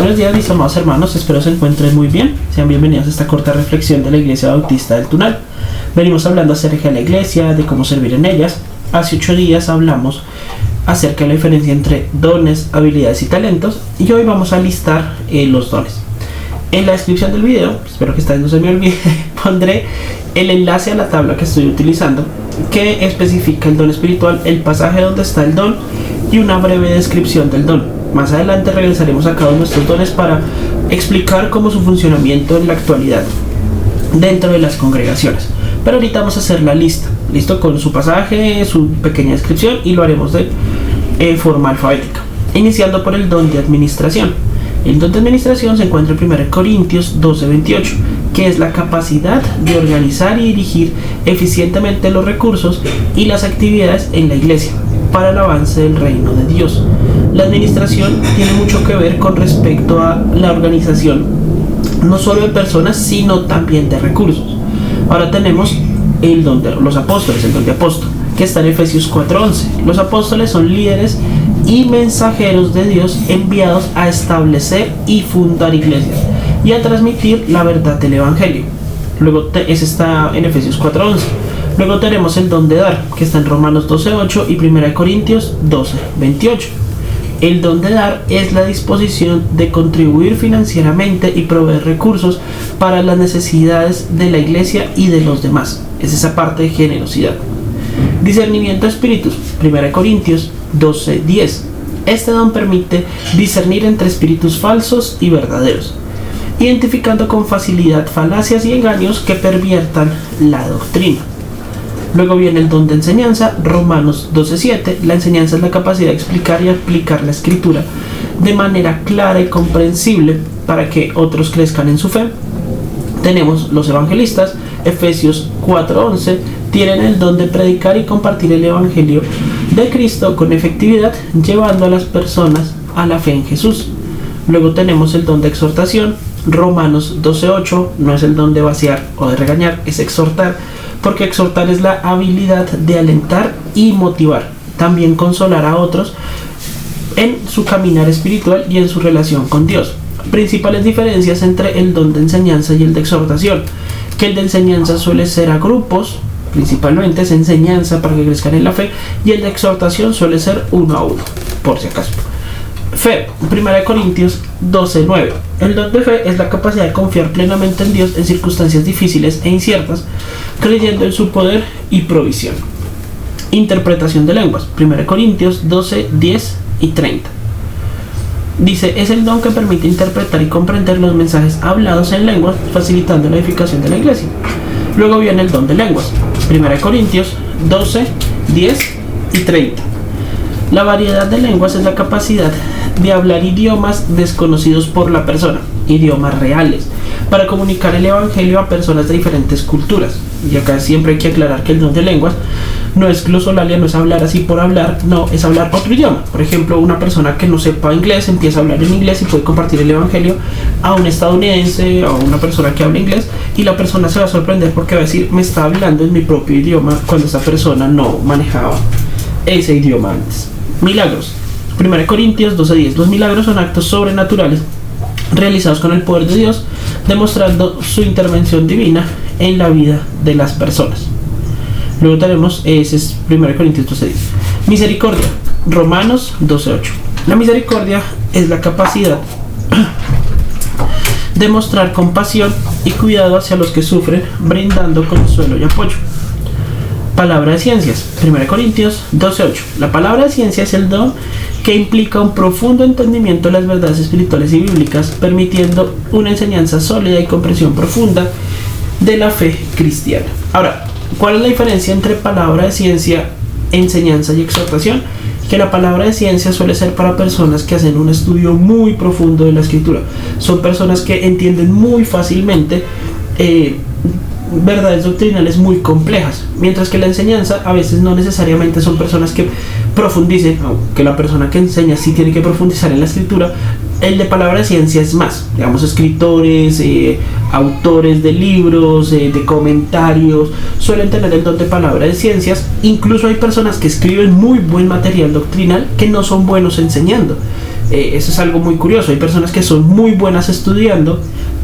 Buenos días mis amados hermanos, espero se encuentren muy bien. Sean bienvenidos a esta corta reflexión de la Iglesia Bautista del Tunal. Venimos hablando acerca de la iglesia, de cómo servir en ellas. Hace 8 días hablamos acerca de la diferencia entre dones, habilidades y talentos, y hoy vamos a listar los dones. En la descripción del video, espero que esta vez no se me olvide, pondré el enlace a la tabla que estoy utilizando que especifica el don espiritual, el pasaje donde está el don y una breve descripción del don. Más adelante regresaremos a cada uno de nuestros dones para explicar cómo su funcionamiento en la actualidad dentro de las congregaciones. Pero ahorita vamos a hacer la lista, listo, con su pasaje, su pequeña descripción, y lo haremos de forma alfabética, iniciando por el don de administración. El don de administración se encuentra en 1 Corintios 12:28, que es la capacidad de organizar y dirigir eficientemente los recursos y las actividades en la iglesia para el avance del reino de Dios. La administración tiene mucho que ver con respecto a la organización, no solo de personas, sino también de recursos. Ahora tenemos el don de los apóstoles, el don de apóstol, que está en Efesios 4:11. Los apóstoles son líderes y mensajeros de Dios enviados a establecer y fundar iglesias y a transmitir la verdad del evangelio. Luego ese está en Efesios 4:11. Luego tenemos el don de dar, que está en Romanos 12:8 y 1 Corintios 12:28. El don de dar es la disposición de contribuir financieramente y proveer recursos para las necesidades de la iglesia y de los demás. Es esa parte de generosidad. Discernimiento de espíritus, 1 Corintios 12:10. Este don permite discernir entre espíritus falsos y verdaderos, identificando con facilidad falacias y engaños que perviertan la doctrina. Luego viene el don de enseñanza, Romanos 12:7. La enseñanza es la capacidad de explicar y aplicar la escritura de manera clara y comprensible para que otros crezcan en su fe. Tenemos los evangelistas, Efesios 4:11. Tienen el don de predicar y compartir el evangelio de Cristo con efectividad, llevando a las personas a la fe en Jesús. Luego tenemos el don de exhortación, Romanos 12:8. No es el don de vaciar o de regañar, es exhortar, porque exhortar es la habilidad de alentar y motivar, también consolar a otros en su caminar espiritual y en su relación con Dios. Principales diferencias entre el don de enseñanza y el de exhortación: que el de enseñanza suele ser a grupos, principalmente es enseñanza para que crezcan en la fe, y el de exhortación suele ser uno a uno, por si acaso. Fe, 1 Corintios 12:9. El don de fe es la capacidad de confiar plenamente en Dios en circunstancias difíciles e inciertas, creyendo en su poder y provisión. Interpretación de lenguas, 1 Corintios 12:10 y 30. Dice, es el don que permite interpretar y comprender los mensajes hablados en lenguas, facilitando la edificación de la iglesia. Luego viene el don de lenguas, 1 Corintios 12:10 y 30. La variedad de lenguas es la capacidad de hablar idiomas desconocidos por la persona, idiomas reales, para comunicar el evangelio a personas de diferentes culturas. Y acá siempre hay que aclarar que el don de lenguas no es glosolalia, no es hablar así por hablar, no, es hablar otro idioma. Por ejemplo, una persona que no sepa inglés empieza a hablar en inglés y puede compartir el evangelio a un estadounidense o a una persona que habla inglés, y la persona se va a sorprender porque va a decir, me está hablando en mi propio idioma, cuando esa persona no manejaba ese idioma antes. Milagros, 1 Corintios 12:10. Los milagros son actos sobrenaturales realizados con el poder de Dios, demostrando su intervención divina en la vida de las personas. Luego tenemos, ese es 1 Corintios 12:10. Misericordia, Romanos 12:8. La misericordia es la capacidad de mostrar compasión y cuidado hacia los que sufren, brindando consuelo y apoyo. Palabra de ciencias, 1 Corintios 12:8. La palabra de ciencia es el don que implica un profundo entendimiento de las verdades espirituales y bíblicas, permitiendo una enseñanza sólida y comprensión profunda de la fe cristiana. Ahora, ¿cuál es la diferencia entre palabra de ciencia, enseñanza y exhortación? Que la palabra de ciencia suele ser para personas que hacen un estudio muy profundo de la escritura. Son personas que entienden muy fácilmente verdades doctrinales muy complejas, mientras que la enseñanza a veces no necesariamente son personas que profundicen, aunque la persona que enseña sí tiene que profundizar en la escritura. El de palabra de ciencia es más, digamos, escritores, autores de libros, de comentarios, suelen tener el don de palabra de ciencias. Incluso hay personas que escriben muy buen material doctrinal que no son buenos enseñando, Eso es algo muy curioso. Hay personas que son muy buenas estudiando,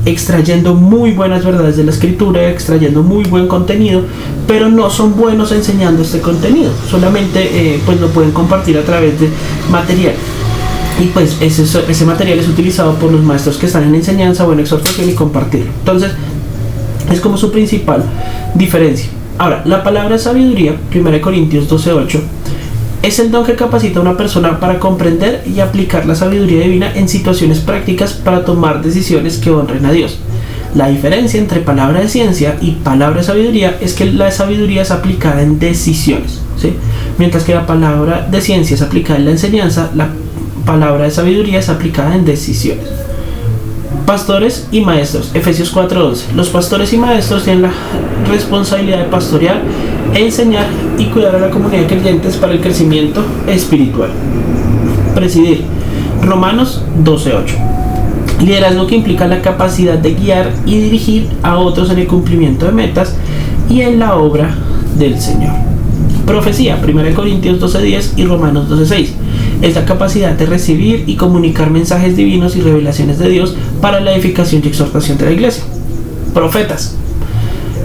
extrayendo muy buenas verdades de la escritura, extrayendo muy buen contenido, pero no son buenos enseñando este contenido, solamente pues lo pueden compartir a través de material, y pues ese material es utilizado por los maestros que están en enseñanza o en exhortación y compartirlo. Entonces es como su principal diferencia. Ahora, la palabra sabiduría, 1 Corintios 12:8, es el don que capacita a una persona para comprender y aplicar la sabiduría divina en situaciones prácticas para tomar decisiones que honren a Dios. La diferencia entre palabra de ciencia y palabra de sabiduría es que la sabiduría es aplicada en decisiones, ¿sí? Mientras que la palabra de ciencia es aplicada en la enseñanza, la palabra de sabiduría es aplicada en decisiones. Pastores y maestros, Efesios 4:11. Los pastores y maestros tienen la responsabilidad de pastorear, enseñar y cuidar a la comunidad de creyentes para el crecimiento espiritual. Presidir, Romanos 12:8. Liderazgo que implica la capacidad de guiar y dirigir a otros en el cumplimiento de metas y en la obra del Señor. Profecía, 1 Corintios 12:10 y Romanos 12:6. Es la capacidad de recibir y comunicar mensajes divinos y revelaciones de Dios para la edificación y exhortación de la iglesia. Profetas.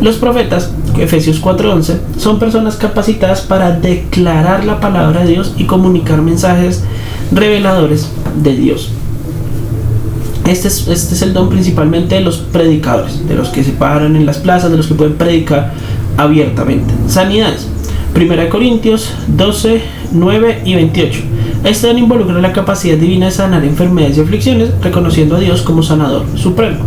Los profetas, Efesios 4:11, son personas capacitadas para declarar la palabra de Dios y comunicar mensajes reveladores de Dios. Este es el don principalmente de los predicadores, de los que se paran en las plazas, de los que pueden predicar abiertamente. Sanidades, 1 Corintios 12:9 y 28. Este don involucra la capacidad divina de sanar enfermedades y aflicciones, reconociendo a Dios como sanador supremo.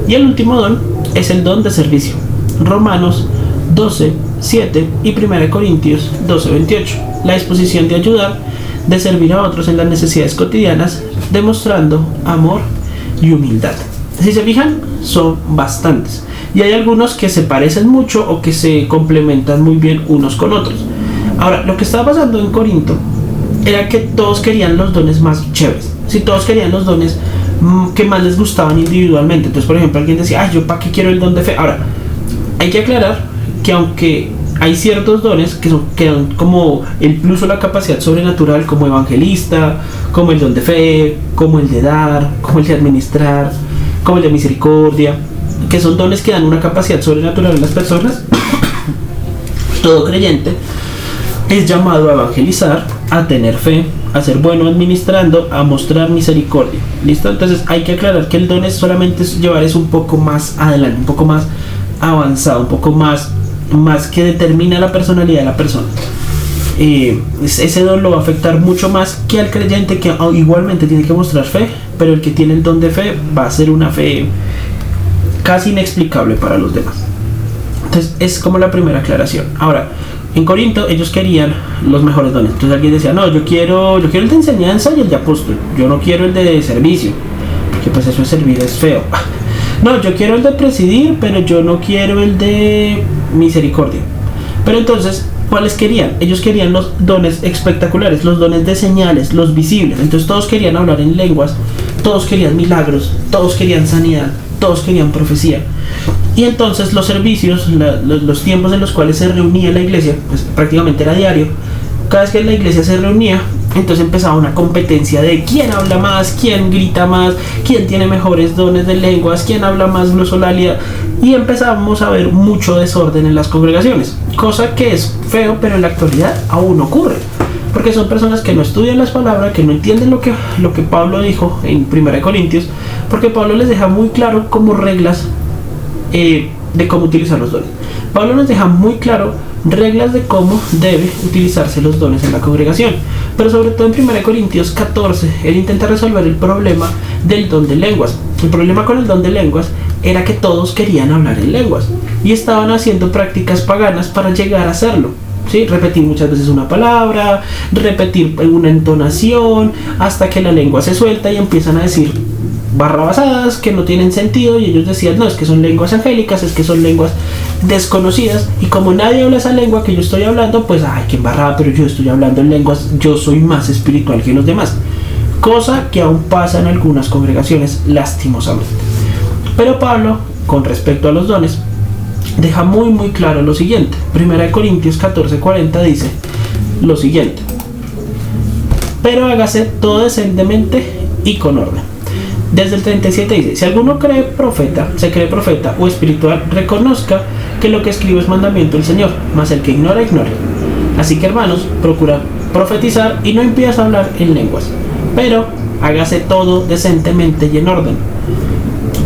Y el último don es el don de servicio, Romanos 12:7 y 1 Corintios 12:28. La disposición de ayudar, de servir a otros en las necesidades cotidianas, demostrando amor y humildad. Si se fijan, son bastantes. Y hay algunos que se parecen mucho o que se complementan muy bien unos con otros. Ahora, lo que estaba pasando en Corinto era que todos querían los dones más chéveres. Si todos querían los dones que más les gustaban individualmente. Entonces, por ejemplo, alguien decía, yo para qué quiero el don de fe. Ahora, hay que aclarar que aunque hay ciertos dones que dan como el plus o la capacidad sobrenatural, como evangelista, como el don de fe, como el de dar, como el de administrar, como el de misericordia, que son dones que dan una capacidad sobrenatural en las personas, todo creyente es llamado a evangelizar, a tener fe, a ser bueno administrando, a mostrar misericordia. ¿Listo? Entonces hay que aclarar que el don es solamente llevar eso un poco más adelante, un poco más avanzado, un poco más que determina la personalidad de la persona. Ese don lo va a afectar mucho más que al creyente, que igualmente tiene que mostrar fe, pero el que tiene el don de fe va a ser una fe casi inexplicable para los demás. Entonces es como la primera aclaración. Ahora, en Corinto ellos querían los mejores dones. Entonces alguien decía, no, yo quiero el de enseñanza y el de apóstol, yo no quiero el de servicio, porque pues eso de servir es feo. No, yo quiero el de presidir, pero yo no quiero el de misericordia. Pero entonces, ¿cuáles querían? Ellos querían los dones espectaculares, los dones de señales, los visibles. Entonces todos querían hablar en lenguas, todos querían milagros, todos querían sanidad, todos querían profecía. Y entonces los servicios, los tiempos en los cuales se reunía la iglesia, pues prácticamente era diario. Cada vez que la iglesia se reunía, entonces empezaba una competencia de quién habla más, quién grita más, quién tiene mejores dones de lenguas, quién habla más glosolalia, y empezamos a ver mucho desorden en las congregaciones, cosa que es feo, pero en la actualidad aún ocurre, porque son personas que no estudian las palabras, que no entienden lo que Pablo dijo en 1 Corintios, porque Pablo les deja muy claro como reglas de cómo utilizar los dones. Pablo nos deja muy claro reglas de cómo debe utilizarse los dones en la congregación, pero sobre todo en 1 Corintios 14 él intenta resolver el problema del don de lenguas. El problema con el don de lenguas era que todos querían hablar en lenguas y estaban haciendo prácticas paganas para llegar a hacerlo, ¿sí? Repetir muchas veces una palabra, repetir una entonación, hasta que la lengua se suelta y empiezan a decir barrabasadas que no tienen sentido, y ellos decían, no, es que son lenguas angélicas, es que son lenguas desconocidas, y como nadie habla esa lengua que yo estoy hablando, pues ay, qué embarrada, pero yo estoy hablando en lenguas, yo soy más espiritual que los demás, cosa que aún pasa en algunas congregaciones lastimosamente. Pero Pablo, con respecto a los dones, deja muy claro lo siguiente. 1 Corintios 14:40 dice lo siguiente: pero hágase todo decentemente y con orden. Desde el 37 dice: si alguno se cree profeta o espiritual, reconozca que lo que escribe es mandamiento del Señor, mas el que ignora, ignore. Así que, hermanos, procura profetizar y no empieza a hablar en lenguas, pero hágase todo decentemente y en orden.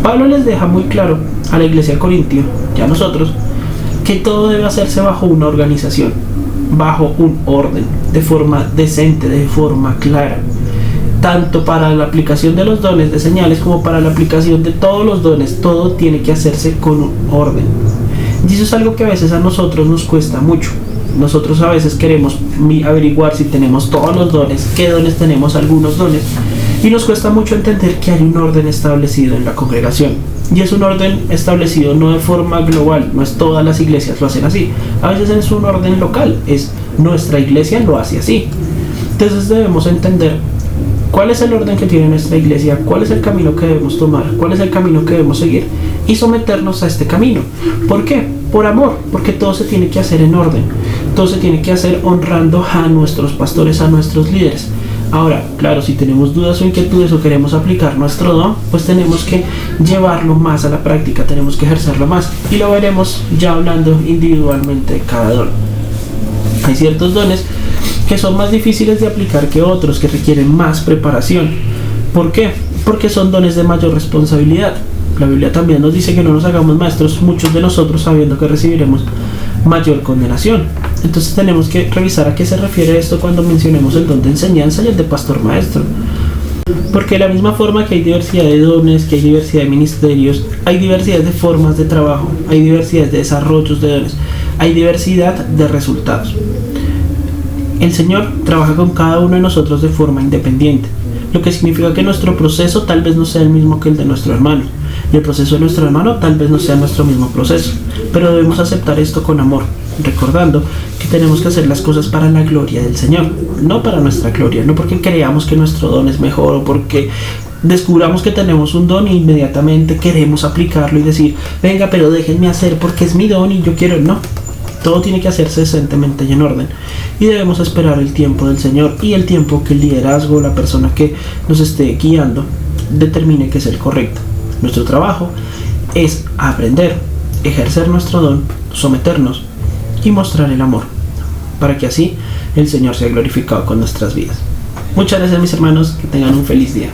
Pablo les deja muy claro a la iglesia de Corintio y a nosotros que todo debe hacerse bajo una organización, bajo un orden, de forma decente, de forma clara, tanto para la aplicación de los dones de señales como para la aplicación de todos los dones. Todo tiene que hacerse con un orden, y eso es algo que a veces a nosotros nos cuesta mucho. Nosotros a veces queremos averiguar si tenemos todos los dones, qué dones tenemos, algunos dones, y nos cuesta mucho entender que hay un orden establecido en la congregación, y es un orden establecido no de forma global, no es todas las iglesias lo hacen así, a veces es un orden local, es nuestra iglesia lo hace así. Entonces debemos entender cuál es el orden que tiene nuestra iglesia, cuál es el camino que debemos tomar, cuál es el camino que debemos seguir y someternos a este camino. ¿Por qué? Por amor, porque todo se tiene que hacer en orden, todo se tiene que hacer honrando a nuestros pastores, a nuestros líderes. Ahora, claro, si tenemos dudas o inquietudes o queremos aplicar nuestro don, pues tenemos que llevarlo más a la práctica, tenemos que ejercerlo más, y lo veremos ya hablando individualmente de cada don. Hay ciertos dones que son más difíciles de aplicar que otros, que requieren más preparación. ¿Por qué? Porque son dones de mayor responsabilidad. La Biblia también nos dice que no nos hagamos maestros, muchos de nosotros sabiendo que recibiremos mayor condenación. Entonces tenemos que revisar a qué se refiere esto cuando mencionemos el don de enseñanza y el de pastor maestro. Porque de la misma forma que hay diversidad de dones, que hay diversidad de ministerios, hay diversidad de formas de trabajo, hay diversidad de desarrollos de dones, hay diversidad de resultados. El Señor trabaja con cada uno de nosotros de forma independiente, lo que significa que nuestro proceso tal vez no sea el mismo que el de nuestro hermano, y el proceso de nuestro hermano tal vez no sea nuestro mismo proceso, pero debemos aceptar esto con amor, recordando que tenemos que hacer las cosas para la gloria del Señor, no para nuestra gloria, no porque creamos que nuestro don es mejor o porque descubramos que tenemos un don e inmediatamente queremos aplicarlo y decir, venga, pero déjenme hacer porque es mi don y yo quiero. No, todo tiene que hacerse decentemente y en orden, y debemos esperar el tiempo del Señor y el tiempo que el liderazgo, la persona que nos esté guiando, determine que es el correcto. Nuestro trabajo es aprender, ejercer nuestro don, someternos y mostrar el amor, para que así el Señor sea glorificado con nuestras vidas. Muchas gracias, mis hermanos, que tengan un feliz día.